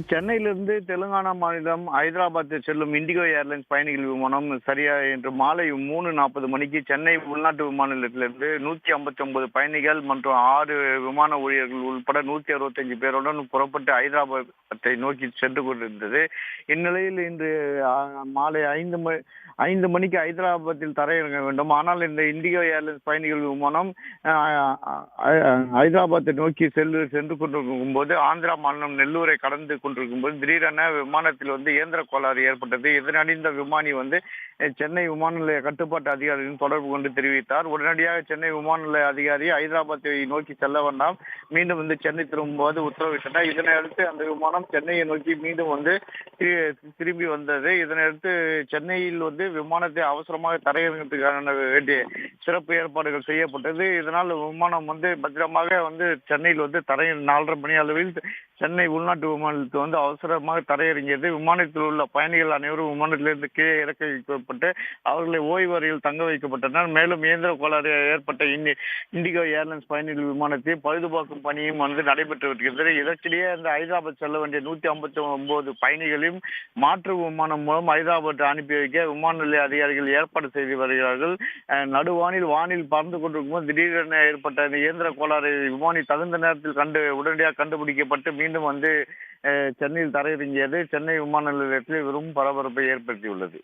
சென்னையிலிருந்து தெலுங்கானா மாநிலம் ஹைதராபாத் செல்லும் இண்டிகோ ஏர்லைன்ஸ் பயணிகள் விமானம் சரியா இன்று மாலை 3:40 மணிக்கு சென்னை உள்நாட்டு விமான நிலையத்திலிருந்து 159 பயணிகள் மற்றும் 6 விமான ஊழியர்கள் உட்பட 165 பேருடன் புறப்பட்டு ஹைதராபாத்தை நோக்கி சென்று கொண்டிருந்தது. இந்நிலையில் இன்று மாலை 5 மணிக்கு ஹைதராபாத்தில் தரையிறங்க வேண்டும். ஆனால் இந்த இண்டிகோ ஏர்லைன்ஸ் பயணிகள் விமானம் ஹைதராபாத்தை நோக்கி சென்று கொண்டிருக்கும் போது ஆந்திரா மாநிலம் நெல்லூரை கடந்து கொண்டிருக்கும் போது திடீரென விமானத்தில் இயந்திர கோளாறு ஏற்பட்டது. இதனடைந்த விமானி சென்னை விமான நிலைய கட்டுப்பாட்டு அதிகாரிகளின் தொடர்பு கொண்டு தெரிவித்தார். உடனடியாக சென்னை விமான நிலைய அதிகாரி ஹைதராபாத்தை நோக்கி செல்ல வேண்டாம், மீண்டும் சென்னை திரும்பும்போது உத்தரவிட்டனர். இதனையடுத்து அந்த விமானம் சென்னையை நோக்கி மீண்டும் திரும்பி வந்தது. இதனையடுத்து சென்னையில் விமானத்தை அவசரமாக தரையிறங்கிறதுக்கான வேண்டிய சிறப்பு ஏற்பாடுகள் செய்யப்பட்டது. இதனால் விமானம் பத்திரமாக சென்னையில் தரை 4:30 மணி அளவில் சென்னை உள்நாட்டு விமானத்தில் அவசரமாக தரையிறங்கியது. விமானத்தில் உள்ள பயணிகள் அனைவரும் விமானத்திலிருந்து கீழே இறக்கி வைக்கப்பட்டு அவர்களை ஓய்வு அறையில் தங்க வைக்கப்பட்டனர். மேலும் இயந்திர கோளாறு ஏற்பட்ட இண்டிகோ ஏர்லைன்ஸ் பயணிகள் விமானத்தை பழுதுபார்க்கும் பணியும் நடைபெற்று வருகிறது. இதற்கிடையே ஹைதராபாத் செல்ல வேண்டிய 159 பயணிகளையும் மாற்று விமானம் மூலம் ஹைதராபாத் அனுப்பி வைக்க விமான நிலைய அதிகாரிகள் ஏற்பாடு செய்து வருகிறார்கள். வானில் பறந்து கொண்டிருக்கும் போது திடீரென ஏற்பட்ட இந்த இயந்திர கோளாறு விமானி தகுந்த நேரத்தில் உடனடியாக கண்டுபிடிக்கப்பட்டு மீண்டும் சென்னையில் தரையிறங்கியது சென்னை விமான நிலையத்தில் வெறும் பரபரப்பை ஏற்படுத்தியுள்ளது.